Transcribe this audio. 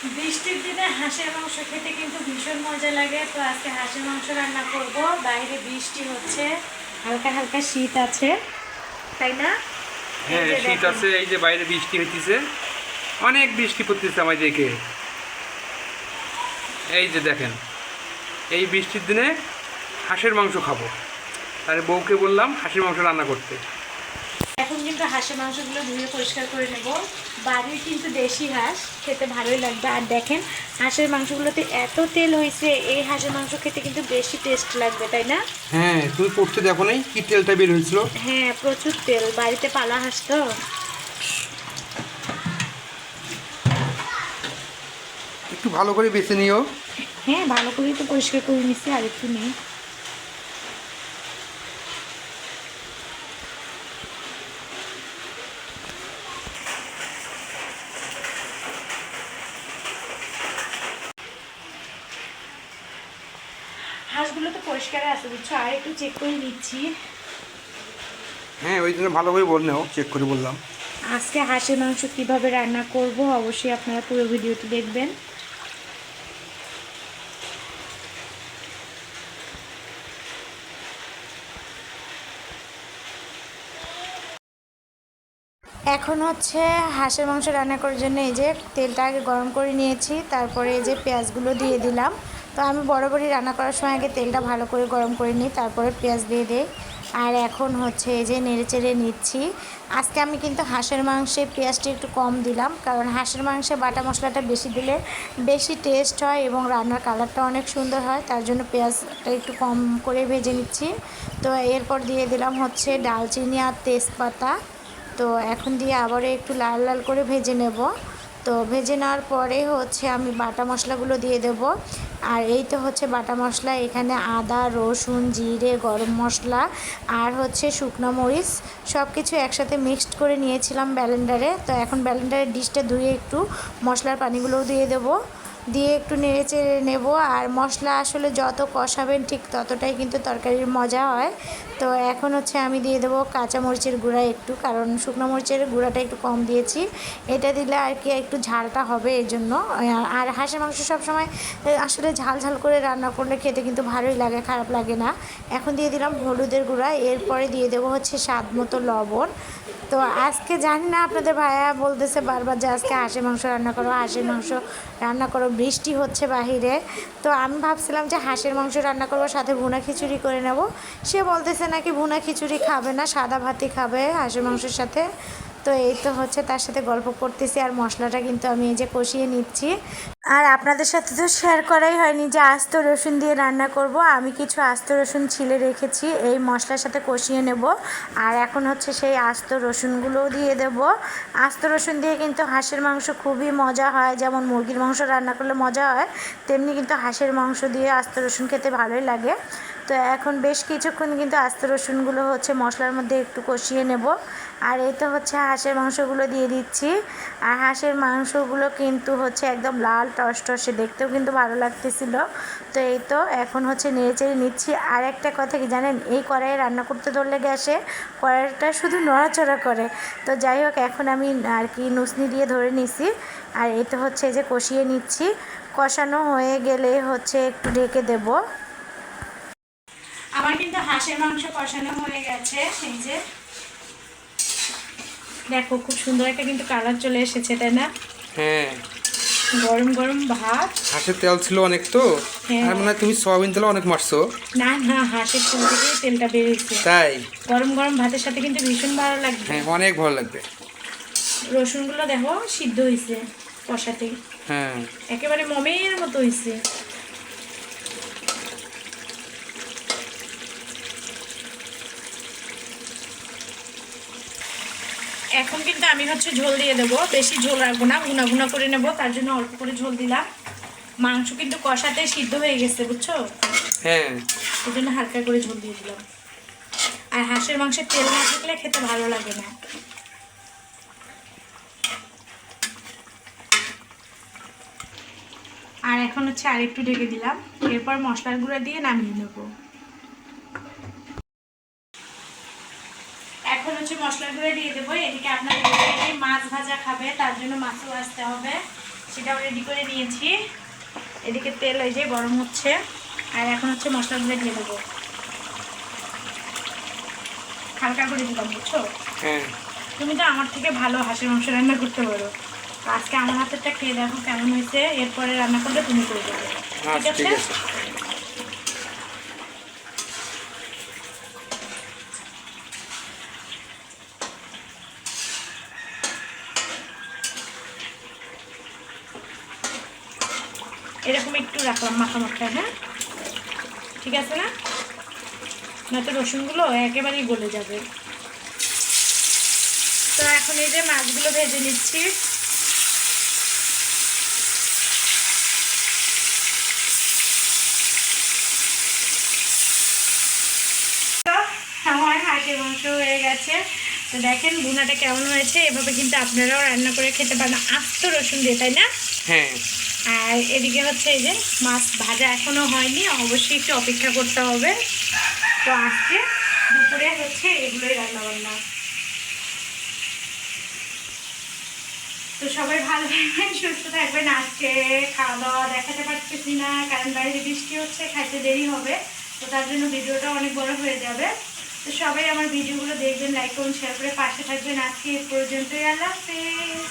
বৃষ্টির দিনে হাঁসের মাংস খেতে কিন্তু ভীষণ মজা লাগে। তো আজকে হাঁসের মাংস রান্না করব। বাইরে বৃষ্টি হচ্ছে, হালকা হালকা শীত আছে, তাই না? হ্যাঁ, শীত আছে। এই যে বাইরে বৃষ্টি হইতেছে, অনেক বৃষ্টি পড়তেছে আমার দিকে। এই যে দেখেন, এই বৃষ্টির দিনে হাঁসের মাংস খাবো। তাহলে বউকে বললাম হাঁসের মাংস রান্না করতে। এখন কিন্তু হাঁসের মাংসগুলো ধুয়ে পরিষ্কার করে নেব। বাড়ির কিন্তু দেশি হাঁস, খেতে ভালোই লাগবে। আর দেখেন হাঁসের মাংসগুলোতে এত তেল হয়েছে, এই হাঁসের মাংস খেতে কিন্তু বেশি টেস্ট লাগবে, তাই না? হ্যাঁ, তুমি পড়তে দেখো নাই কি তেলটা বের হয়েছিল? হ্যাঁ, প্রচুর তেল। বাড়িতে পালা হাঁস তো। একটু ভালো করে বেছে নিও। হ্যাঁ, ভালো করেই তো পরিষ্কার করে নিচ্ছি, আর একটু নেই। হাঁসগুলো তো পরিষ্কার আছে বুঝছো, আর একটু চেক করে নিচ্ছি। হ্যাঁ, ওই জন্য ভালো করে বল নাও, চেক করে বললাম। আজকে হাঁসের মাংস কিভাবে রান্না করব অবশ্যই আপনারা পুরো ভিডিওটি দেখবেন। এখন হচ্ছে হাঁসের মাংস রান্না করার জন্য এই যে তেলটা আগে গরম করে নিয়েছি, তারপরে এই যে পেঁয়াজগুলো দিয়ে দিলাম। তো আমি বরাবরই রান্না করার সময় আগে তেলটা ভালো করে গরম করে নিই, তারপরে পেঁয়াজ দিয়ে দিই। আর এখন হচ্ছে এই যে নেড়ে চেড়ে নিচ্ছি। আজকে আমি কিন্তু হাঁসের মাংসে পেঁয়াজটা একটু কম দিলাম, কারণ হাঁসের মাংসে বাটা মশলাটা বেশি দিলে বেশি টেস্ট হয় এবং রান্নার কালারটা অনেক সুন্দর হয়। তার জন্য পেঁয়াজটা একটু কম করে ভেজে নিচ্ছি। তো এরপর দিয়ে দিলাম হচ্ছে ডালচিনি আর তেজপাতা। তো এখন দিয়ে আবারও একটু লাল লাল করে ভেজে নেব। তো ভেজে নেওয়ার পরে হচ্ছে আমি বাটা মশলাগুলো দিয়ে দেব। আর এই তো হচ্ছে বাটা মশলা, এখানে আদা, রসুন, জিরে, গরম মশলা আর হচ্ছে শুকনো মরিচ সব কিছু একসাথে মিক্সড করে নিয়েছিলাম ব্লেন্ডারে। তো এখন ব্লেন্ডারের ডিশটা ধুয়ে একটু মশলার পানিগুলোও দিয়ে দেবো, দিয়ে একটু নেড়ে চেড়ে নেব। আর মশলা আসলে যত কষাবেন ঠিক ততটাই কিন্তু তরকারির মজা হয়। তো এখন হচ্ছে আমি দিয়ে দেবো কাঁচা মরিচের গুঁড়া একটু, কারণ শুকনো মরিচের গুঁড়াটা একটু কম দিয়েছি। এটা দিলে আর কি একটু ঝালটা হবে এই জন্য। আর হাঁসের মাংস সবসময় আসলে ঝাল ঝাল করে রান্না করলে খেতে কিন্তু ভালোই লাগে, খারাপ লাগে না। এখন দিয়ে দিলাম হলুদের গুঁড়া, এরপরে দিয়ে দেবো হচ্ছে স্বাদ মতো লবণ। তো আজকে জানি না, আপনাদের ভাইয়া বলতেছে বারবার যে আজকে হাঁসের মাংস রান্না করো, হাঁসের মাংস রান্না করো, বৃষ্টি হচ্ছে বাহিরে। তো আমি ভাবছিলাম যে হাঁসের মাংস রান্না করবো, সাথে ভুনা খিচুড়ি করে নেব। সে বলতেছে নাকি ভুনা খিচুড়ি খাবে না, সাদা ভাতই খাবে হাঁসের মাংসের সাথে। তো এই তো হচ্ছে তার সাথে গল্প করতেছি, আর মশলাটা কিন্তু আমি এই যে কষিয়ে নিচ্ছি। আর আপনাদের সাথে তো শেয়ার করাই হয়নি যে আস্ত রসুন দিয়ে রান্না করব। আমি কিছু আস্ত রসুন ছিলে রেখেছি, এই মশলার সাথে কষিয়ে নেব। আর এখন হচ্ছে সেই আস্ত রসুনগুলোও দিয়ে দেব। আস্ত রসুন দিয়ে কিন্তু হাঁসের মাংস খুবই মজা হয়, যেমন মুরগির মাংস রান্না করলে মজা হয়, তেমনি কিন্তু হাঁসের মাংস দিয়ে আস্ত রসুন খেতে ভালোই লাগে। তো এখন বেশ কিছুক্ষণ কিন্তু আস্ত রসুনগুলো হচ্ছে মশলার মধ্যে একটু কষিয়ে নেব। আর এই তো হচ্ছে হাঁসের মাংসগুলো দিয়ে দিচ্ছি। আর হাঁসের মাংসগুলো কিন্তু হচ্ছে একদম লাল টসটসে, দেখতেও কিন্তু ভালো লাগতেছিল। তো এই তো এখন হচ্ছে নেড়ে চেড়ে নিচ্ছি। আর একটা কথা কি জানেন, এই কড়াইয়ে রান্না করতে ধরলে গ্যাসে কড়াইটা শুধু নড়াচড়া করে। তো যাই হোক, এখন আমি আর কি নুসনি দিয়ে ধরে নিছি। আর এই তো হচ্ছে যে কষিয়ে নিচ্ছি, কষানো হয়ে গেলে হচ্ছে একটু ঢেকে দেব। আমার কিন্তু হাঁসের মাংস কষানো হয়ে গেছে। এই যে দেখো, খুব সুন্দর একটা কিন্তু কালার চলে এসেছে, তাই না? হ্যাঁ, গরম গরম ভাত। হাঁসের তেল ছিল অনেক তো। হ্যাঁ। আর মনে হয় তুমি সয়াবিন তেল অনেক মারছো। না না, হাঁসের তেল থেকে তেলটা বেরিয়েছে। তাই? গরম গরম ভাতের সাথে কিন্তু ভীষণ ভালো লাগবে। হ্যাঁ, অনেক ভালো লাগবে। রসুনগুলো দেখো সিদ্ধ হয়েছে কষাতে, হ্যাঁ, একেবারে মমের মতো হয়েছে। এখন কিন্তু আমি হচ্ছে ঝোল দিয়ে দেবো, বেশি ঝোল রাখবো না, গুনা গুনা করে নেবো, তার জন্য অল্প করে ঝোল দিলাম। মাংস কিন্তু কষাতে সিদ্ধ হয়ে গেছে বুঝছো, হ্যাঁ, ওই জন্য হালকা করে ঝোল দিয়ে দিলাম। আর হাঁসের মাংসের তেল না থাকলে খেতে ভালো লাগে না। আর এখন হচ্ছে আরেকটু ঢেকে দিলাম, এরপর মশলার গুঁড়া দিয়ে নামিয়ে নেব। এখন হচ্ছে মশলার গুঁড়া দিয়ে দেবো। এদিকে আপনাদের মাছ ভাজা খাবে, তার জন্য মাছও ভাজতে হবে। সেটাও রেডি করে নিয়েছি। এদিকে তেল ওই যে গরম হচ্ছে, আর এখন হচ্ছে মশলাগুলো দিয়ে দেবো। হালকা করে দিলাম, বুঝছো? হ্যাঁ, তুমি তো আমার থেকে ভালো হাঁসের মাংস রান্না করতে পারো। তো আজকে আমার হাতেরটা খেয়ে দেখো কেমন হয়েছে, এরপরে রান্না করলে তুমি করে দেবে। ঠিক আচ্ছা আছে? ঠিক আছে। এরকম একটু রাখলাম মাখা মাখা, হ্যাঁ ঠিক আছে না? নয়তো রসুনগুলো একেবারেই গলে যাবে। তো এখন এই যে মাছগুলো ভেজে নিচ্ছি। তো আমার হাঁসের মাংস হয়ে গেছে। তো দেখেন ভুনাটা কেমন হয়েছে। এভাবে কিন্তু আপনারাও রান্না করে খেতে পারেন আস্ত রসুন দিয়ে, তাই না? হ্যাঁ, আর এদিকে হচ্ছে এই যে মাছ ভাজা এখনো হয়নি, অবশ্যই একটু অপেক্ষা করতে হবে। তো আজকে দুপুরে হচ্ছে এগুলোই রান্না বান্না। তো সবাই ভালো থাকবেন, সুস্থ থাকবেন। আজকে খাওয়া দাওয়া দেখাতে পারতেছি না, কারণ বাইরে বৃষ্টি হচ্ছে, খাইতে দেরি হবে। তো তার জন্য ভিডিওটা অনেক বড় হয়ে যাবে। তো সবাই আমার ভিডিওগুলো দেখবেন, লাইক করুন, শেয়ার করে পাশে থাকবেন। আজকে এই পর্যন্তই, আল্লাহ হাফেজ।